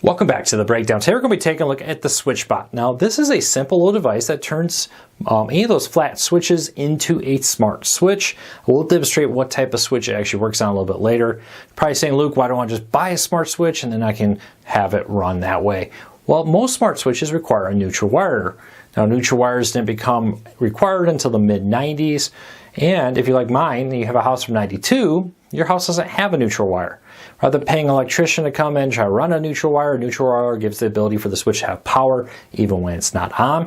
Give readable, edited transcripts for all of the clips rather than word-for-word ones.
Welcome back to the breakdown. Today we're going to be taking a look at the SwitchBot. Now this is a simple little device that turns any of those flat switches into a smart switch. We'll demonstrate what type of switch it actually works on a little bit later. You're probably saying, Luke, why don't I just buy a smart switch and then I can have it run that way? Well, most smart switches require a neutral wire. Now neutral wires didn't become required until the mid-90s. And if you're like mine, and you have a house from 92, your house doesn't have a neutral wire. Rather than paying an electrician to come in and try to run a neutral wire gives the ability for the switch to have power even when it's not on,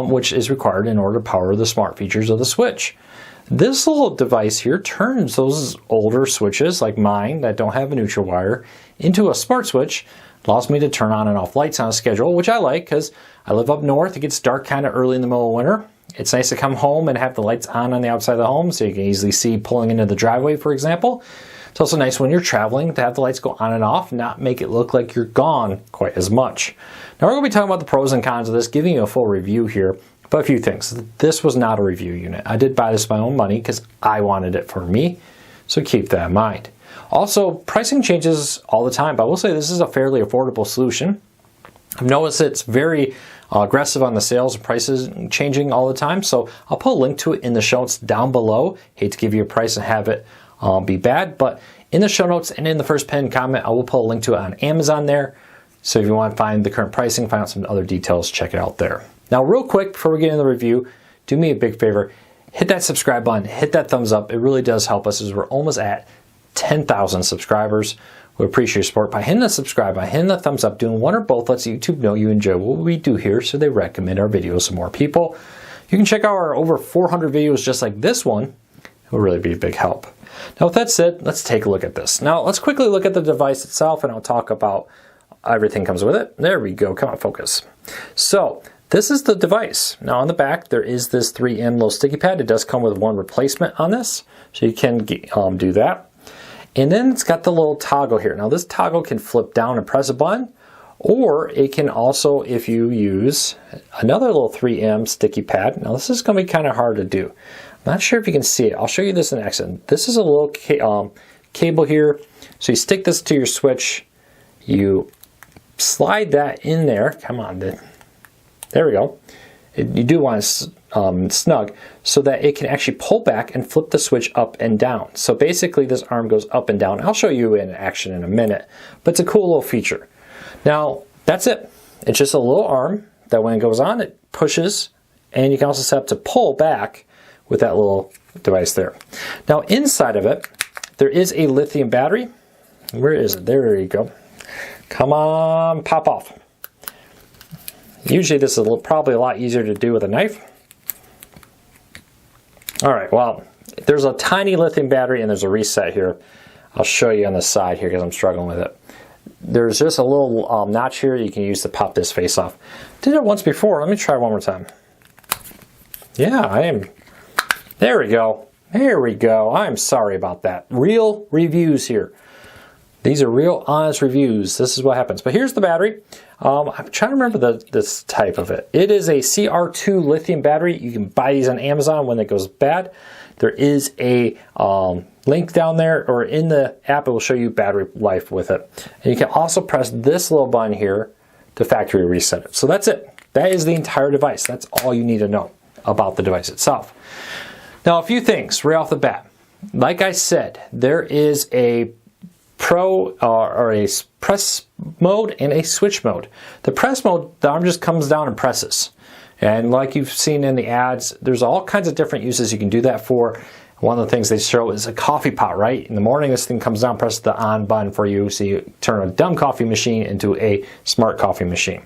which is required in order to power the smart features of the switch. This little device here turns those older switches like mine that don't have a neutral wire into a smart switch. Allows me to turn on and off lights on a schedule, which I like because I live up north. It gets dark kind of early in the middle of winter. It's nice to come home and have the lights on the outside of the home so you can easily see pulling into the driveway, for example. It's also nice when you're traveling to have the lights go on and off, not make it look like you're gone quite as much. Now we're going to be talking about the pros and cons of this, giving you a full review here, but a few things. This was not a review unit. I did buy this with my own money because I wanted it for me, so keep that in mind. Also, pricing changes all the time, but I will say this is a fairly affordable solution. I've noticed it's very aggressive on the sales and prices changing all the time, so I'll put a link to it in the show notes down below. Hate to give you a price and have it be bad, but in the show notes and in the first pinned comment, I will put a link to it on Amazon there. So if you want to find the current pricing, find out some other details, check it out there. Now, real quick, before we get into the review, do me a big favor, hit that subscribe button, hit that thumbs up. It really does help us as we're almost at 10,000 subscribers. We appreciate your support by hitting the subscribe, by hitting the thumbs up. Doing one or both lets YouTube know you enjoy what we do here, so they recommend our videos to more people. You can check out our over 400 videos just like this one. It will really be a big help. Now with that said, let's take a look at this. Now let's quickly look at the device itself and I'll talk about everything comes with it. There we go, come on, focus. So this is the device. Now on the back there is this 3M little sticky pad. It does come with one replacement on this, so you can do that. And then it's got the little toggle here. Now this toggle can flip down and press a button, or it can also, if you use another little 3M sticky pad. Now this is going to be kind of hard to do. I'm not sure if you can see it. I'll show you this in action. This is a little cable here. So you stick this to your switch. You slide that in there. Come on, there we go. You do want to snug so that it can actually pull back and flip the switch up and down. So basically this arm goes up and down. I'll show you in action in a minute, but it's a cool little feature. Now that's it. It's just a little arm that when it goes on, it pushes, and you can also set up to pull back with that little device there. Now inside of it, there is a lithium battery. Where is it? There you go. Come on, pop off. Usually this is probably a lot easier to do with a knife. All right, well, there's a tiny lithium battery and there's a reset here. I'll show you on the side here because I'm struggling with it. There's just a little notch here you can use to pop this face off. Did it once before. Let me try one more time. Yeah, I am. There we go. There we go. I'm sorry about that. Real reviews here. These are real honest reviews. This is what happens. But here's the battery. I'm trying to remember this type of it. It is a CR2 lithium battery. You can buy these on Amazon when it goes bad. There is a link down there, or in the app, it will show you battery life with it. And you can also press this little button here to factory reset it. So that's it. That is the entire device. That's all you need to know about the device itself. Now, a few things right off the bat. Like I said, there is a pro or a press mode and a switch mode. The press mode, the arm just comes down and presses. And like you've seen in the ads, there's all kinds of different uses you can do that for. One of the things they show is a coffee pot, right? In the morning, this thing comes down, presses the on button for you, so you turn a dumb coffee machine into a smart coffee machine.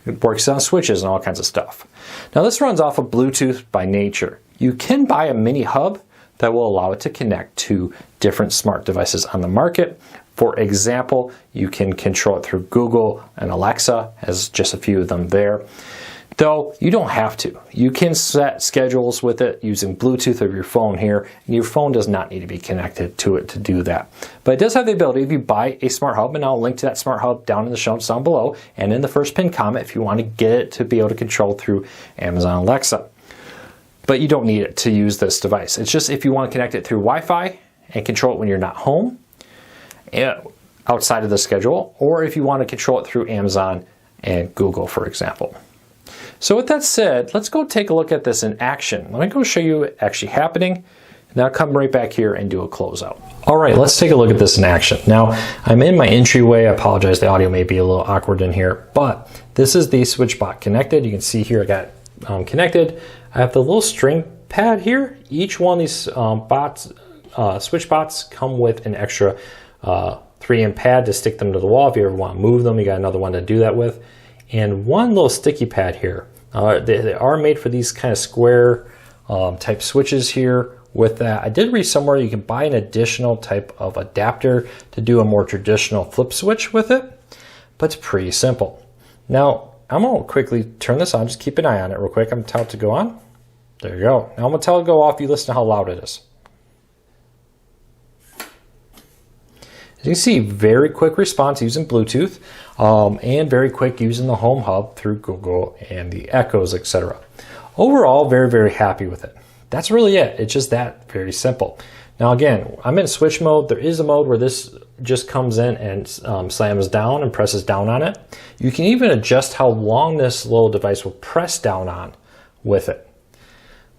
It works on switches and all kinds of stuff. Now this runs off of Bluetooth by nature. You can buy a mini hub that will allow it to connect to different smart devices on the market. For example, you can control it through Google and Alexa, has just a few of them there. Though you don't have to. You can set schedules with it using Bluetooth of your phone here, and your phone does not need to be connected to it to do that. But it does have the ability, if you buy a smart hub, and I'll link to that smart hub down in the show notes down below, and in the first pinned comment if you want to get it to be able to control through Amazon Alexa. But you don't need it to use this device. It's just if you want to connect it through Wi-Fi and control it when you're not home. outside of the schedule, or if you want to control it through Amazon and Google, for example. So with that said, let's go take a look at this in action. Let me go show you it actually happening. Now come right back here and do a closeout. All right, let's take a look at this in action. Now, I'm in my entryway. I apologize, the audio may be a little awkward in here, but this is the SwitchBot connected. You can see here I got connected. I have the little string pad here. Each one of these SwitchBots come with an extra 3M pad to stick them to the wall. If you ever want to move them, you got another one to do that with. And one little sticky pad here. They are made for these kind of square type switches here. With that, I did read somewhere you can buy an additional type of adapter to do a more traditional flip switch with it, but it's pretty simple. Now, I'm gonna quickly turn this on, just keep an eye on it real quick. I'm gonna tell it to go on. There you go. Now I'm gonna tell it to go off, you listen to how loud it is. As you can see, very quick response using Bluetooth, and very quick using the Home Hub through Google and the Echoes, etc. Overall, very, very happy with it. That's really it. It's just that very simple. Now again, I'm in switch mode. There is a mode where this just comes in and slams down and presses down on it. You can even adjust how long this little device will press down on with it.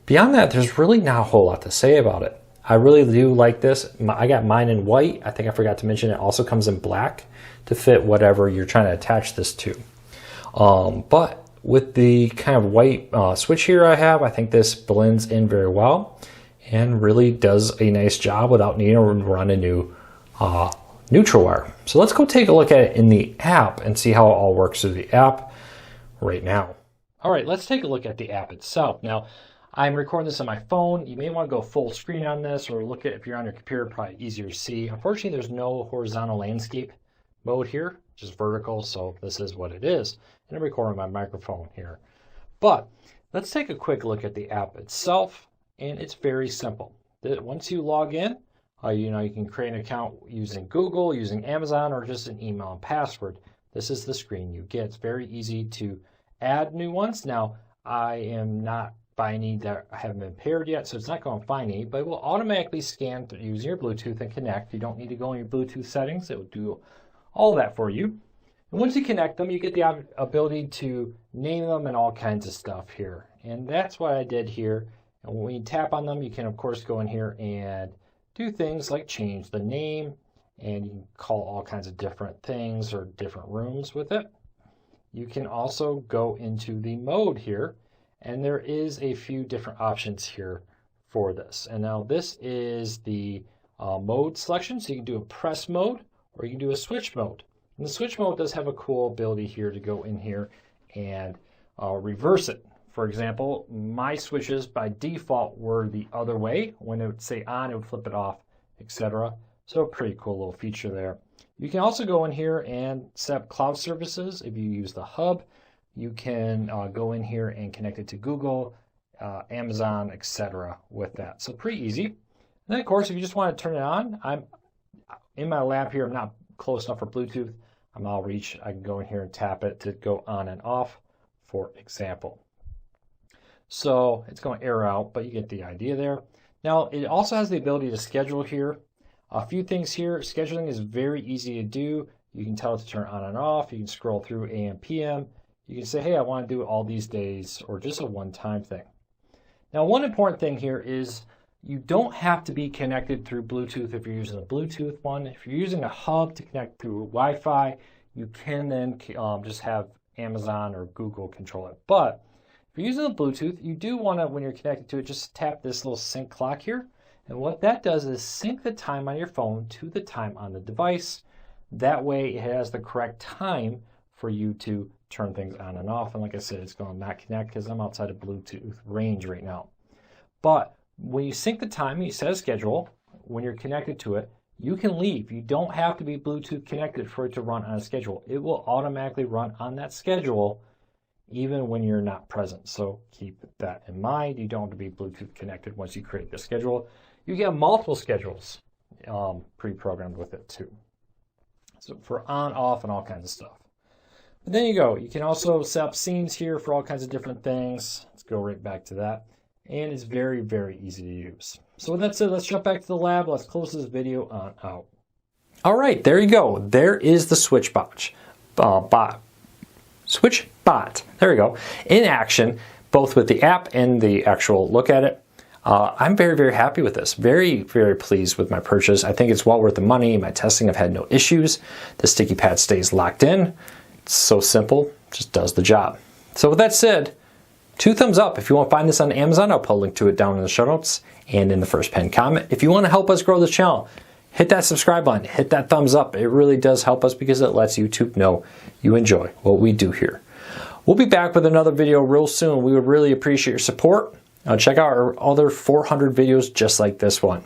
Beyond that, there's really not a whole lot to say about it. I really do like this. I got mine in white. I think I forgot to mention it also comes in black to fit whatever you're trying to attach this to. But with the kind of white switch here I think this blends in very well and really does a nice job without needing to run a new neutral wire. So let's go take a look at it in the app and see how it all works through the app right now. All right, let's take a look at the app itself. Now, I'm recording this on my phone. You may want to go full screen on this or look at if you're on your computer, probably easier to see. Unfortunately, there's no horizontal landscape mode here, just vertical, so this is what it is. And I'm recording my microphone here. But let's take a quick look at the app itself, and it's very simple. Once you log in, you can create an account using Google, using Amazon, or just an email and password. This is the screen you get. It's very easy to add new ones. Now, I am not by any that haven't been paired yet, so it's not going to find any, but it will automatically scan using your Bluetooth and connect. You don't need to go in your Bluetooth settings. It will do all that for you. And once you connect them, you get the ability to name them and all kinds of stuff here. And that's what I did here. And when you tap on them, you can, of course, go in here and do things like change the name, and you can call all kinds of different things or different rooms with it. You can also go into the mode here, and there is a few different options here for this. And now this is the mode selection. So you can do a press mode or you can do a switch mode. And the switch mode does have a cool ability here to go in here and reverse it. For example, my switches by default were the other way. When it would say on, it would flip it off, etc. So a pretty cool little feature there. You can also go in here and set up cloud services. If you use the hub, you can go in here and connect it to Google, Amazon, etc. with that. So pretty easy. And then, of course, if you just want to turn it on, I'm in my lab here. I'm not close enough for Bluetooth. I'm out of reach. I can go in here and tap it to go on and off, for example. So it's going to error out, but you get the idea there. Now, it also has the ability to schedule here. A few things here. Scheduling is very easy to do. You can tell it to turn on and off. You can scroll through AM, PM. You can say, hey, I want to do it all these days, or just a one-time thing. Now, one important thing here is you don't have to be connected through Bluetooth if you're using a Bluetooth one. If you're using a hub to connect through Wi-Fi, you can then just have Amazon or Google control it. But if you're using a Bluetooth, you do want to, when you're connected to it, just tap this little sync clock here. And what that does is sync the time on your phone to the time on the device. That way it has the correct time for you to turn things on and off. And like I said, it's going to not connect because I'm outside of Bluetooth range right now. But when you sync the time, you set a schedule. When you're connected to it, you can leave. You don't have to be Bluetooth connected for it to run on a schedule. It will automatically run on that schedule even when you're not present. So keep that in mind. You don't have to be Bluetooth connected once you create the schedule. You get multiple schedules pre-programmed with it too. So for on, off, and all kinds of stuff. But then you go. You can also set up scenes here for all kinds of different things. Let's go right back to that. And it's very, very easy to use. So with that said, let's jump back to the lab. Let's close this video on out. All right, there you go. There is the SwitchBot. SwitchBot. There we go. In action, both with the app and the actual look at it. I'm very, very happy with this. Very, very pleased with my purchase. I think it's well worth the money. My testing, I've had no issues. The sticky pad stays locked in. It's so simple, just does the job. So with that said, 2 thumbs up. If you want to find this on Amazon, I'll put a link to it down in the show notes and in the first pinned comment. If you want to help us grow this channel, hit that subscribe button, hit that thumbs up. It really does help us because it lets YouTube know you enjoy what we do here. We'll be back with another video real soon. We would really appreciate your support. Check out our other 400 videos just like this one.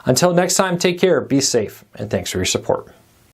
Until next time, take care, be safe, and thanks for your support.